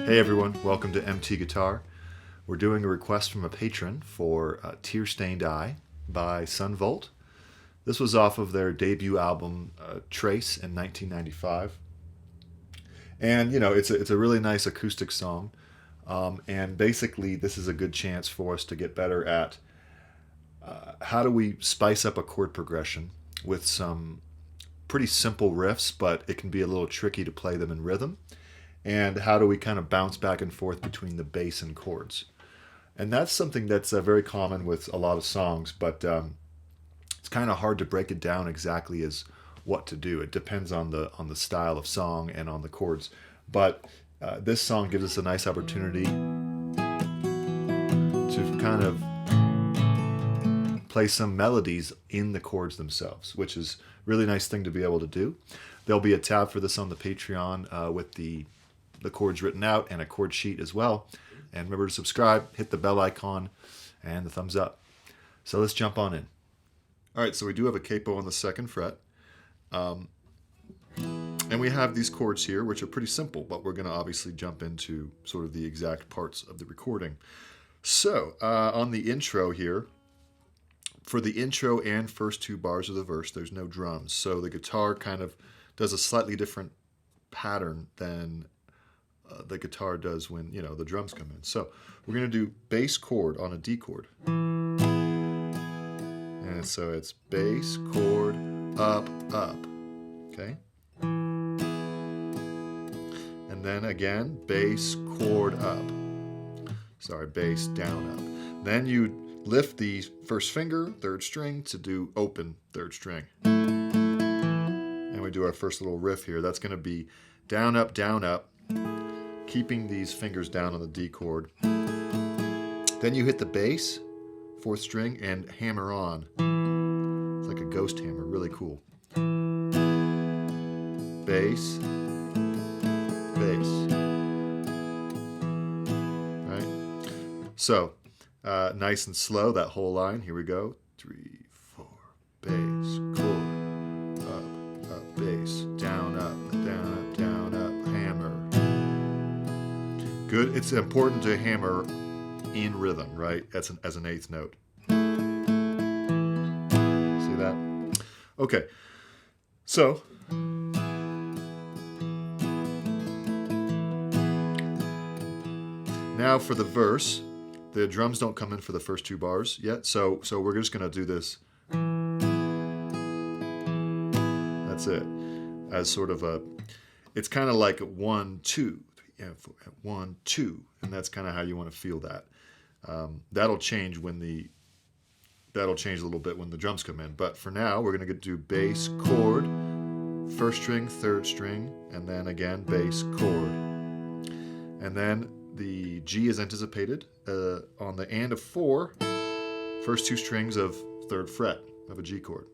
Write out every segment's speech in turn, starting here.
Hey everyone, welcome to MT Guitar. We're doing a request from a patron for Tear Stained Eye by Sunvolt. This was off of their debut album Trace in 1995. And you know, it's a really nice acoustic song. And basically this is a good chance for us to get better at how do we spice up a chord progression with some pretty simple riffs, but it can be a little tricky to play them in rhythm. And how do we kind of bounce back and forth between the bass and chords? And that's something that's very common with a lot of songs, but it's kind of hard to break it down exactly as what to do. It depends on the style of song and on the chords. But this song gives us a nice opportunity to kind of play some melodies in the chords themselves, which is a really nice thing to be able to do. There'll be a tab for this on the Patreon with the chords written out and a chord sheet as well. And remember to subscribe, hit the bell icon, and the thumbs up. So let's jump on in. All right, so we do have a capo on the 2nd fret. And we have these chords here, which are pretty simple, but we're going to obviously jump into sort of the exact parts of the recording. So on the intro here, for the intro and first 2 bars of the verse, there's no drums. So the guitar kind of does a slightly different pattern than the guitar does when, you know, the drums come in. So we're going to do bass chord on a D chord. And so it's bass chord up, up. Okay? And then again, bass chord up. Sorry, bass down up. Then you lift the first finger, 3rd string, to do open 3rd string. And we do our first little riff here. That's going to be down, up, keeping these fingers down on the D chord. Then you hit the bass, 4th string, and hammer on. It's like a ghost hammer, really cool. Bass, bass. Right? So, nice and slow, that whole line. Here we go. 3, 4, bass, chord, up, bass, down, up, hammer. Good. It's important to hammer in rhythm, right? As an 8th note. See that? Okay. So now for the verse, the drums don't come in for the first 2 bars yet. So we're just going to do this. That's it. As sort of a, it's kind of like 1, 2. 1, 2, and that's kind of how you want to feel that. That'll change a little bit when the drums come in. But for now, we're going to do bass chord, 1st string, 3rd string, and then again bass chord. And then the G is anticipated on the and of 4, first 2 strings of 3rd fret of a G chord.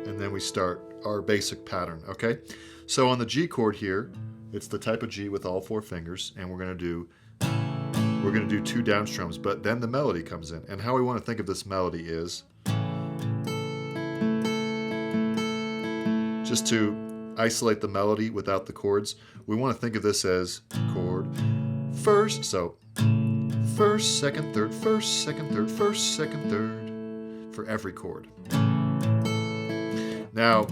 And then we start our basic pattern, okay? So on the G chord here, it's the type of G with all 4 fingers, and we're gonna do 2 down strums, but then the melody comes in. And how we want to think of this melody is just to isolate the melody without the chords. We want to think of this as chord first, so 1st, 2nd, 3rd, 1st, 2nd, 3rd, 1st, 2nd, 3rd for every chord. Now,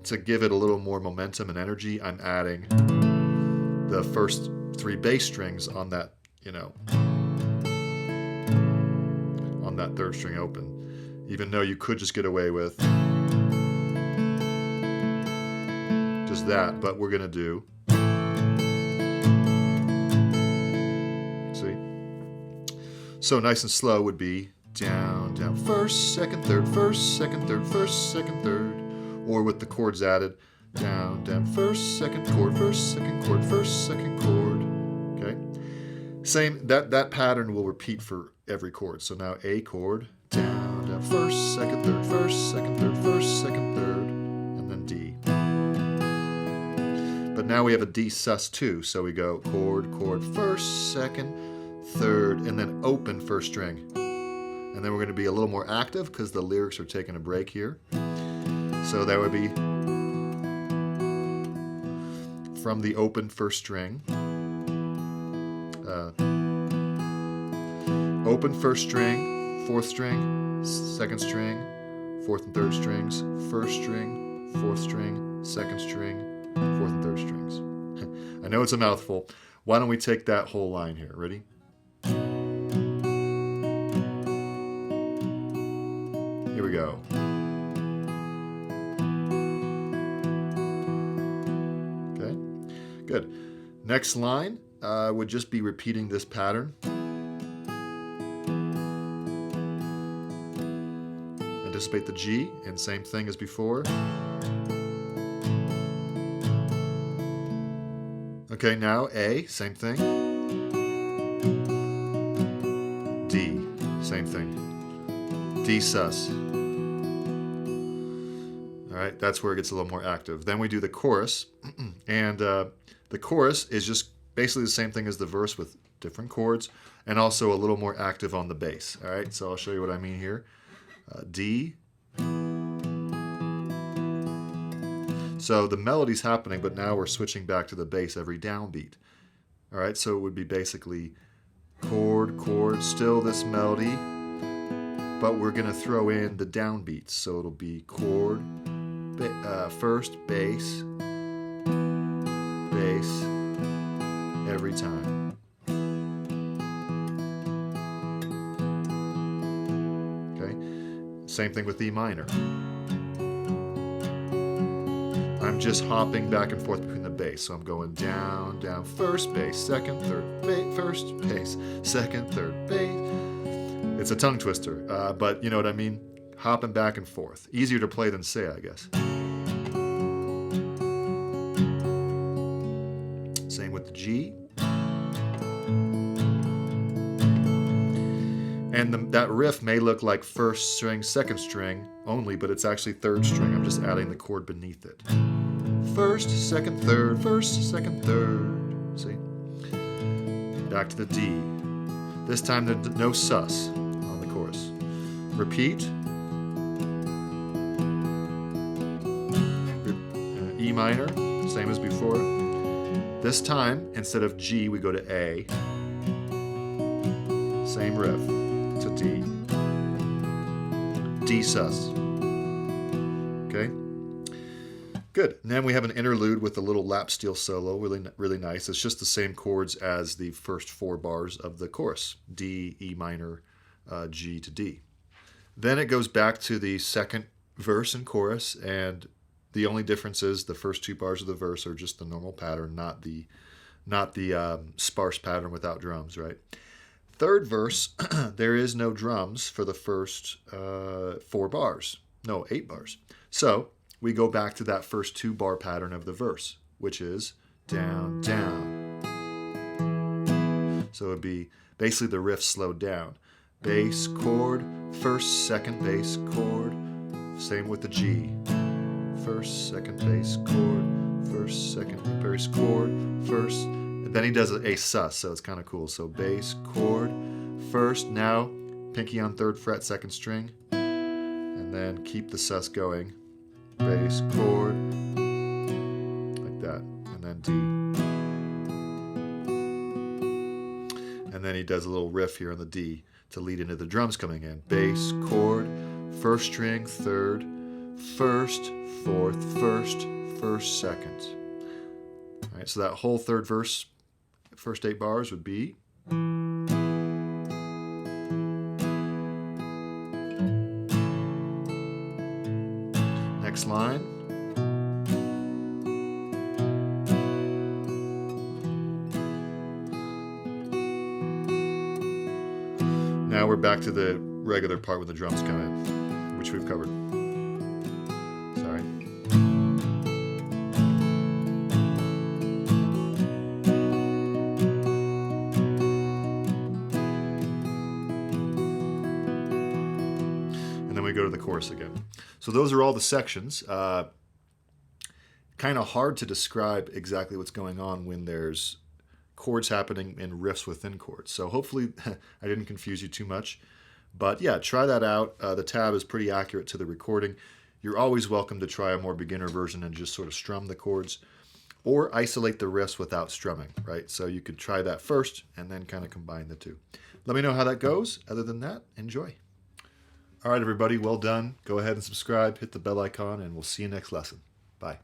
to give it a little more momentum and energy, I'm adding the first 3 bass strings on that, you know, on that 3rd string open, even though you could just get away with just that, but we're going to do, see? So nice and slow would be down, 1st, 2nd, 3rd, 1st, 2nd, 3rd, 1st, 2nd, 3rd. Or with the chords added, down, 1st, 2nd chord, 1st, 2nd chord, 1st, 2nd chord. Okay? Same, that pattern will repeat for every chord. So now A chord, down, 1st, 2nd, 3rd, 1st, 2nd, 3rd, 1st, 2nd, 3rd, and then D. But now we have a D sus2, so we go chord, 1st, 2nd, 3rd, and then open 1st string. And then we're going to be a little more active because the lyrics are taking a break here. So that would be from the open first string. Open first string, fourth string, second string, fourth and third strings, first string, fourth string, second string, fourth and third strings. I know it's a mouthful. Why don't we take that whole line here? Ready? Here we go. Okay, good. Next line would just be repeating this pattern. Anticipate the G, and same thing as before. Okay, now A, same thing. D, same thing. D sus. All right, that's where it gets a little more active. Then we do the chorus, and the chorus is just basically the same thing as the verse with different chords, and also a little more active on the bass. All right, so I'll show you what I mean here. D. So the melody's happening, but now we're switching back to the bass every downbeat. All right, so it would be basically chord, chord, still this melody, but we're going to throw in the downbeats. So it'll be chord, first, bass, bass, every time. Okay, same thing with E minor. I'm just hopping back and forth between the bass. So I'm going down, down, first bass, second, third bass, first bass, second, third bass. It's a tongue twister, but you know what I mean? Hopping back and forth. Easier to play than say, I guess. Same with the G. And that riff may look like first string, second string only, but it's actually third string. I'm just adding the chord beneath it. First, second, third, first, second, third. See? Back to the D. This time there's no sus on the chorus. Repeat. E minor, same as before. This time, instead of G, we go to A. Same riff to D. D sus. Okay? Good. And then we have an interlude with a little lap steel solo, really nice. It's just the same chords as the first 4 bars of the chorus. D, E minor, G to D. Then it goes back to the second verse and chorus, and the only difference is the first 2 bars of the verse are just the normal pattern, not the sparse pattern without drums, right? Third verse, there is no drums for the first 4 bars. No, 8 bars. So we go back to that first 2 bar pattern of the verse, which is down, down. So it would be basically the riff slowed down. Bass, chord, first, second, bass, chord. Same with the G. First, second, bass, chord, first, second, bass, chord, first. And then he does a sus, so it's kind of cool. So bass, chord, first, now pinky on 3rd fret, 2nd string, and then keep the sus going. Bass, chord, like that, and then D. And then he does a little riff here on the D to lead into the drums coming in. Bass, chord, first string, 3rd, first, 4th, first, first, second. All right, so that whole 3rd verse, first 8 bars would be. Next line. Now we're back to the regular part when the drums come in, which we've covered. Sorry. And then we go to the chorus again. So those are all the sections. Kind of hard to describe exactly what's going on when there's chords happening and riffs within chords. So hopefully I didn't confuse you too much. But yeah, try that out. The tab is pretty accurate to the recording. You're always welcome to try a more beginner version and just sort of strum the chords. or isolate the riffs without strumming, right? So you could try that first and then kind of combine the two. Let me know how that goes. Other than that, enjoy. All right, everybody, well done. Go ahead and subscribe, hit the bell icon, and we'll see you next lesson. Bye.